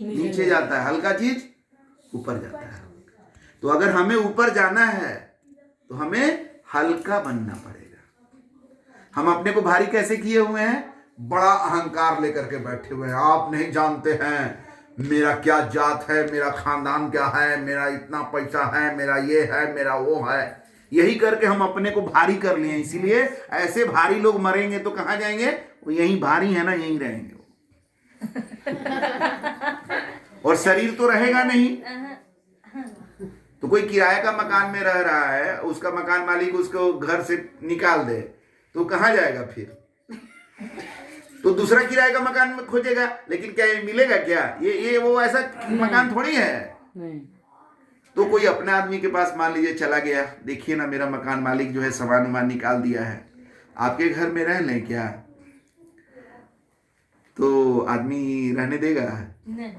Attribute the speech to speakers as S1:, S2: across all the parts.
S1: नीचे जाता है, हल्का चीज ऊपर जाता है। तो अगर हमें ऊपर जाना है तो हमें हल्का बनना पड़ेगा। हम अपने को भारी कैसे किए हुए हैं? बड़ा अहंकार लेकर के बैठे हुए हैं। आप नहीं जानते हैं मेरा क्या जात है, मेरा खानदान क्या है, मेरा इतना पैसा है, मेरा ये है, मेरा वो है। यही करके हम अपने को भारी कर लिए। इसीलिए ऐसे भारी लोग मरेंगे तो कहाँ जाएंगे? वो यही भारी है ना, यहीं रहेंगे वो। और शरीर तो रहेगा नहीं। तो कोई किराए का मकान में रह रहा है, उसका मकान मालिक उसको घर से निकाल दे तो कहाँ जाएगा फिर? तो दूसरा किराए का मकान में खोजेगा। लेकिन क्या ये मिलेगा क्या? ये वो ऐसा मकान थोड़ी है। नहीं। तो कोई अपने आदमी के पास मान लीजिए चला गया, देखिए ना मेरा मकान मालिक जो है सामान वामान निकाल दिया है, आपके घर में रह लें क्या? तो आदमी रहने देगा? नहीं।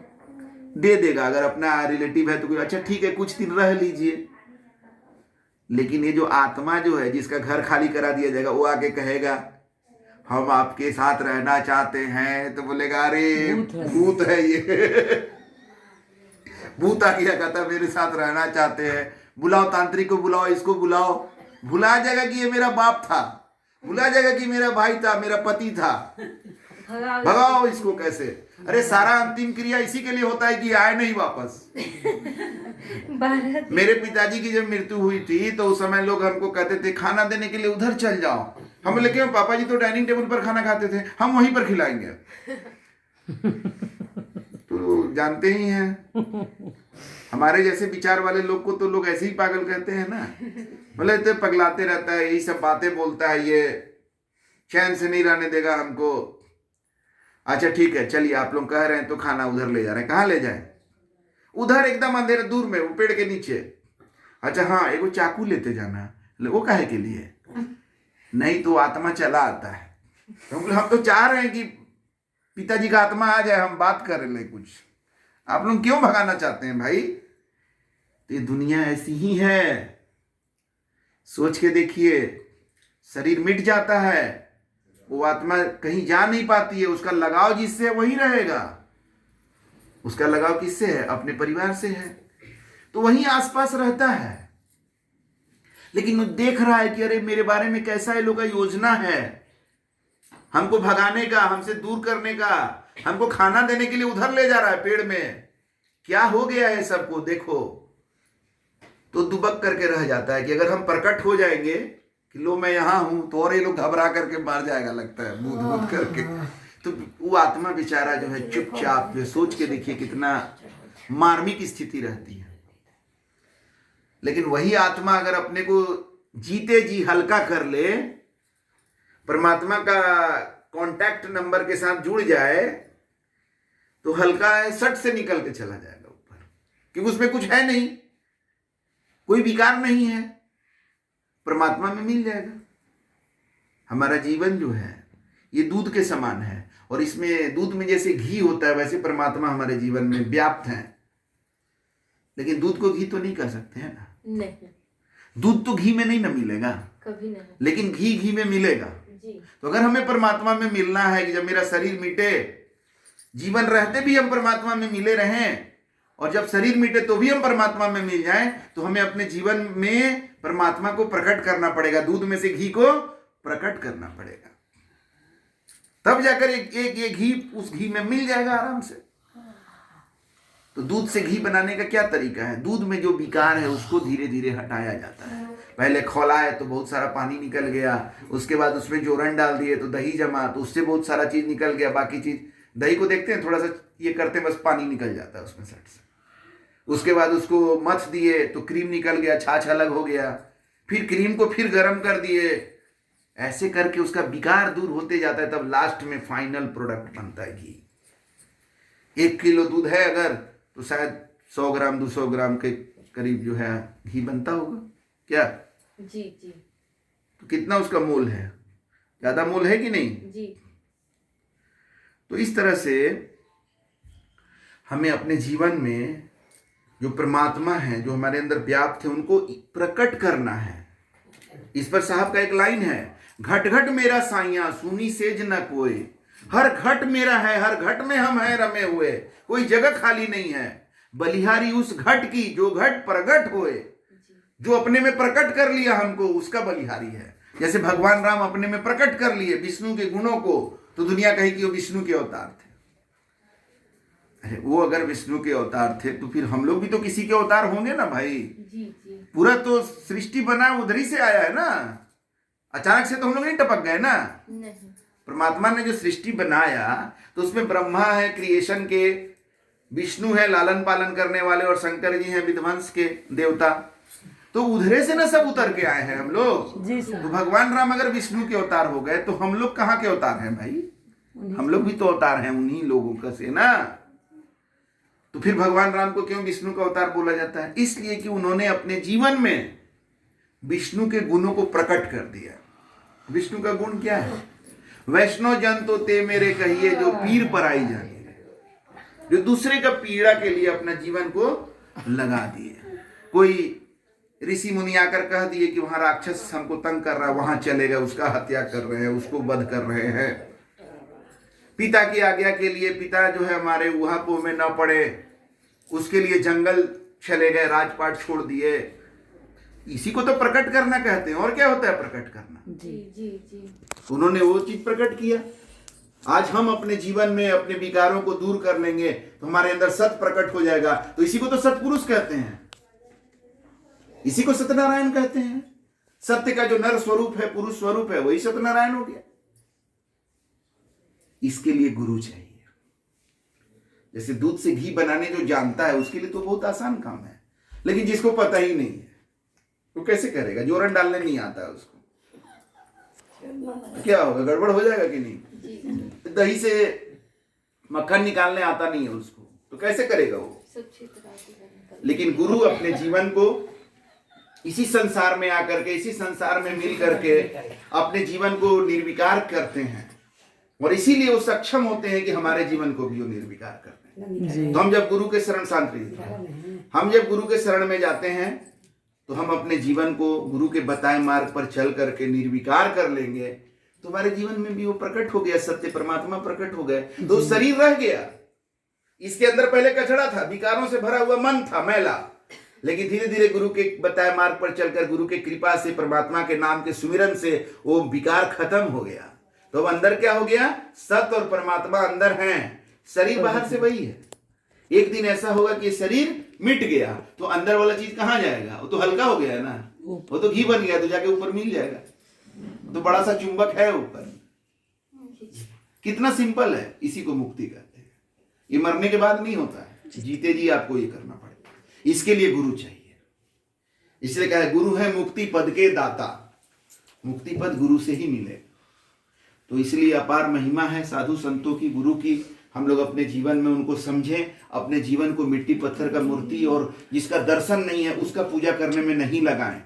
S1: दे देगा। अगर अपना रिलेटिव है तो कोई अच्छा ठीक है कुछ दिन रह लीजिए। लेकिन ये जो आत्मा जो है जिसका घर खाली करा दिया जाएगा, वो आके कहेगा हम आपके साथ रहना चाहते हैं, तो बोलेगा अरे भूत है ये। भूत आ गया, कहता मेरे साथ रहना चाहते हैं, बुलाओ तांत्रिक को, बुलाओ इसको बुलाओ। भुला जाएगा कि ये मेरा बाप था, भुला जाएगा कि मेरा भाई था, मेरा पति था। भगाओ इसको कैसे? अरे सारा अंतिम क्रिया इसी के लिए होता है कि आए नहीं वापस। मेरे पिताजी की जब मृत्यु हुई थी तो उस समय लोग हमको कहते थे खाना देने के लिए उधर चल जाओ। हम बोले क्यों? पापा जी तो डाइनिंग टेबल पर खाना खाते थे, हम वहीं पर खिलाएंगे। तो जानते ही हैं हमारे जैसे विचार वाले लोग को तो लोग ऐसे ही पागल कहते हैं ना। बोले तो पगलाते रहता है, यही सब बातें बोलता है, ये चैन से नहीं रहने देगा हमको। अच्छा ठीक है चलिए, आप लोग कह रहे हैं तो खाना उधर ले जा रहे हैं। कहाँ ले जाए? उधर एकदम अंधेरे दूर में, वो पेड़ के नीचे। अच्छा हाँ, एगो चाकू लेते जाना। वो काहे के लिए? नहीं तो आत्मा चला आता है। हम तो चाह रहे हैं कि पिताजी का आत्मा आ जाए, हम बात कर रहे कुछ। आप लोग क्यों भगाना चाहते हैं भाई? तो ये दुनिया ऐसी ही है। सोच के देखिए, शरीर मिट जाता है, वो आत्मा कहीं जा नहीं पाती है। उसका लगाव जिससे है वही रहेगा। उसका लगाव किससे है? अपने परिवार से है, तो वहीं आसपास रहता है। लेकिन वो देख रहा है कि अरे मेरे बारे में कैसा ये लोग का योजना है, हमको भगाने का, हमसे दूर करने का, हमको खाना देने के लिए उधर ले जा रहा है पेड़ में। क्या हो गया है सबको देखो। तो दुबक करके रह जाता है कि अगर हम प्रकट हो जाएंगे कि लो मैं यहां हूं, तो और ये लोग घबरा करके मार जाएगा, लगता है बूद बूद करके। तो वो आत्मा बेचारा जो है चुपचाप, जो सोच के देखिए कितना मार्मिक स्थिति रहती है। लेकिन वही आत्मा अगर अपने को जीते जी हल्का कर ले, परमात्मा का कांटेक्ट नंबर के साथ जुड़ जाए, तो हल्का सट से निकल के चला जाएगा ऊपर, क्योंकि उसमें कुछ है नहीं, कोई विकार नहीं है, परमात्मा में मिल जाएगा। हमारा जीवन जो है ये दूध के समान है, और इसमें दूध में जैसे घी होता है वैसे परमात्मा हमारे जीवन में व्याप्त है। लेकिन दूध को घी तो नहीं कर सकते हैं ना। नहीं, दूध तो घी में नहीं ना मिलेगा कभी नहीं, लेकिन घी घी में मिलेगा जी। तो अगर हमें परमात्मा में मिलना है कि जब मेरा शरीर मिटे, जीवन रहते भी हम परमात्मा में मिले रहें, और जब शरीर मिटे तो भी हम परमात्मा में मिल जाएं, तो हमें अपने जीवन में परमात्मा को प्रकट करना पड़ेगा। दूध में से घी को प्रकट करना पड़ेगा, तब जाकर एक ये घी उस घी में मिल जाएगा आराम से। तो दूध से घी बनाने का क्या तरीका है? दूध में जो विकार है उसको धीरे धीरे हटाया जाता है। पहले खौला है तो बहुत सारा पानी निकल गया, उसके बाद उसमें जोरन डाल दिए तो दही जमा, तो उससे बहुत सारा चीज निकल गया। बाकी चीज, दही को देखते हैं थोड़ा सा ये करते हैं, बस पानी निकल जाता है उसमें सट से। उसके बाद उसको मथ दिए तो क्रीम निकल गया, छाछ अलग हो गया, फिर क्रीम को फिर गर्म कर दिए, ऐसे करके उसका विकार दूर होते जाता है। तब लास्ट में फाइनल प्रोडक्ट बनता है घी। 1 किलो दूध है अगर, तो शायद 100 ग्राम 200 ग्राम के करीब जो है घी बनता होगा क्या? जी जी। तो कितना उसका मोल है? ज्यादा मोल है कि नहीं जी। तो इस तरह से हमें अपने जीवन में जो परमात्मा है, जो हमारे अंदर व्याप्त है, उनको प्रकट करना है। इस पर साहब का एक लाइन है, घट घट मेरा साइया सुनी सेज न कोई, हर घट मेरा है, हर घट में हम हैं रमे हुए, कोई जगह खाली नहीं है। बलिहारी उस घट की जो घट प्रगट होए, जो अपने में प्रकट कर लिया हमको, उसका बलिहारी है। जैसे भगवान राम अपने में प्रकट कर लिए विष्णु के गुणों को, तो दुनिया कही कि वो विष्णु के अवतार थे। अरे वो अगर विष्णु के अवतार थे तो फिर हम लोग भी तो किसी के अवतार होंगे ना भाई। पूरा तो सृष्टि बना उधर ही से आया है ना, अचानक से तो हम लोग नहीं टपक गए ना। परमात्मा ने जो सृष्टि बनाया तो उसमें ब्रह्मा है क्रिएशन के, विष्णु है लालन पालन करने वाले, और शंकर जी हैं विध्वंस के देवता। तो उधरे से ना सब उतर के आए हैं हम लोग। तो भगवान राम अगर विष्णु के अवतार हो गए तो हम लोग कहाँ के अवतार हैं भाई? हम लोग भी तो अवतार हैं उन्हीं लोगों का से ना। तो फिर भगवान राम को क्यों विष्णु का अवतार बोला जाता है? इसलिए कि उन्होंने अपने जीवन में विष्णु के गुणों को प्रकट कर दिया। विष्णु का गुण क्या है? वैष्णव जन तो ते मेरे कहिए, जो पीर पराई जाने, जो दूसरे का पीड़ा के लिए अपना जीवन को लगा दिए। कोई ऋषि मुनि आकर कह दिए कि वहां राक्षस हमको तंग कर रहा है, वहां चले गए, उसका हत्या कर रहे हैं, उसको वध कर रहे हैं। पिता की आज्ञा के लिए पिता जो है हमारे ऊहापोह में न पड़े, उसके लिए जंगल चले गए, राजपाट छोड़ दिए। इसी को तो प्रकट करना कहते हैं। और क्या होता है प्रकट करना? जी। उन्होंने वो चीज प्रकट किया। आज हम अपने जीवन में अपने विकारों को दूर कर लेंगे तो हमारे अंदर सत्य प्रकट हो जाएगा। तो इसी को तो सत्पुरुष कहते हैं, इसी को सत्यनारायण कहते हैं। सत्य का जो नर स्वरूप है, पुरुष स्वरूप है, वही सत्यनारायण हो गया। इसके लिए गुरु चाहिए। जैसे दूध से घी बनाने जो जानता है उसके लिए तो बहुत आसान काम है, लेकिन जिसको पता ही नहीं है वो कैसे करेगा? जोरन डालने नहीं आता है उसको, क्या होगा? गड़बड़ हो जाएगा कि नहीं? दही से मक्खन निकालने आता नहीं है उसको, तो कैसे करेगा वो? लेकिन गुरु अपने जीवन को इसी संसार में आकर के, इसी संसार में मिल करके अपने जीवन को निर्विकार करते हैं, और इसीलिए वो सक्षम होते हैं कि हमारे जीवन को भी वो निर्विकार करते हैं। तो हम जब गुरु के शरण, हम जब गुरु के शरण में जाते हैं तो हम अपने जीवन को गुरु के बताए मार्ग पर चल करके निर्विकार कर लेंगे, तो हमारे जीवन में भी वो प्रकट हो गया, सत्य परमात्मा प्रकट हो गए। तो शरीर रह गया, इसके अंदर पहले कचड़ा था, विकारों से भरा हुआ मन था मैला, लेकिन धीरे धीरे गुरु के बताए मार्ग पर चलकर, गुरु के कृपा से, परमात्मा के नाम के सुमिरन से वो विकार खत्म हो गया। तो अब अंदर क्या हो गया? सत्य और परमात्मा अंदर हैं, शरीर बाहर से वही है। एक दिन ऐसा होगा कि शरीर मिट गया तो अंदर वाला चीज कहाँ जाएगा? वो तो हल्का हो गया है ना, वो तो घी बन गया, तो जाके ऊपर मिल जाएगा। तो बड़ा सा चुंबक है ऊपर। कितना सिंपल है, इसी को मुक्ति कहते हैं। ये मरने के बाद नहीं होता है, जीते जी आपको ये करना पड़ेगा। इसके लिए गुरु चाहिए। इसलिए कहा है गुरु है मुक्ति पद के दाता, मुक्ति पद गुरु से ही मिले। तो इसलिए अपार महिमा है साधु संतों की, गुरु की। हम लोग अपने जीवन में उनको समझें, अपने जीवन को मिट्टी पत्थर का मूर्ति और जिसका दर्शन नहीं है उसका पूजा करने में नहीं लगाएं।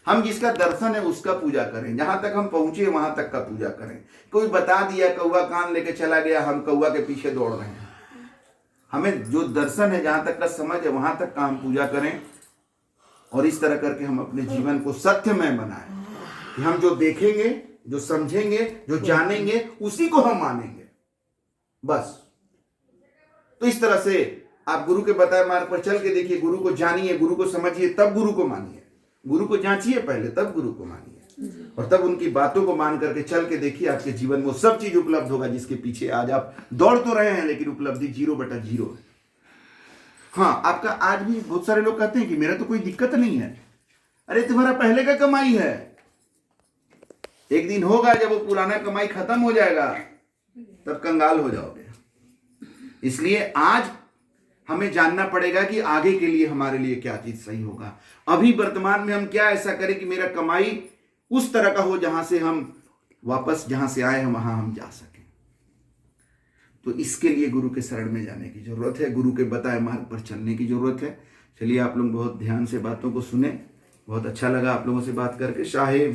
S1: हम जिसका दर्शन है उसका पूजा करें, जहां तक हम पहुंचे वहां तक का पूजा करें। कोई बता दिया, कौवा कान लेके चला गया, हम कौवा के पीछे दौड़ रहे हैं। हमें जो दर्शन है, जहां तक का समझ है, वहां तक का हम पूजा करें, और इस तरह करके हम अपने जीवन को सत्यमय बनाएं कि हम जो देखेंगे, जो समझेंगे, जो जानेंगे, उसी को हम मानेंगे बस। तो इस तरह से आप गुरु के बताए मार्ग पर चल के देखिए, गुरु को जानिए, गुरु को समझिए, तब गुरु को मानिए। गुरु को जांचिए पहले, तब गुरु को मानिए, और तब उनकी बातों को मान करके चल के देखिए, आपके जीवन में वो सब चीज उपलब्ध होगा जिसके पीछे आज आप दौड़ तो रहे हैं, लेकिन उपलब्धि 0/0 है। हाँ, आपका आज भी बहुत सारे लोग कहते हैं कि मेरा तो कोई दिक्कत नहीं है। अरे तुम्हारा पहले का कमाई है, एक दिन होगा जब वो पुराना कमाई खत्म हो जाएगा, तब कंगाल हो जाओगे। इसलिए आज हमें जानना पड़ेगा कि आगे के लिए हमारे लिए क्या चीज सही होगा। अभी वर्तमान में हम क्या ऐसा करें कि मेरा कमाई उस तरह का हो जहां से हम वापस, जहां से आए हैं वहां हम जा सकें। तो इसके लिए गुरु के शरण में जाने की जरूरत है, गुरु के बताए मार्ग पर चलने की जरूरत है। चलिए, आप लोग बहुत ध्यान से बातों को सुने, बहुत अच्छा लगा आप लोगों से बात करके। शाहे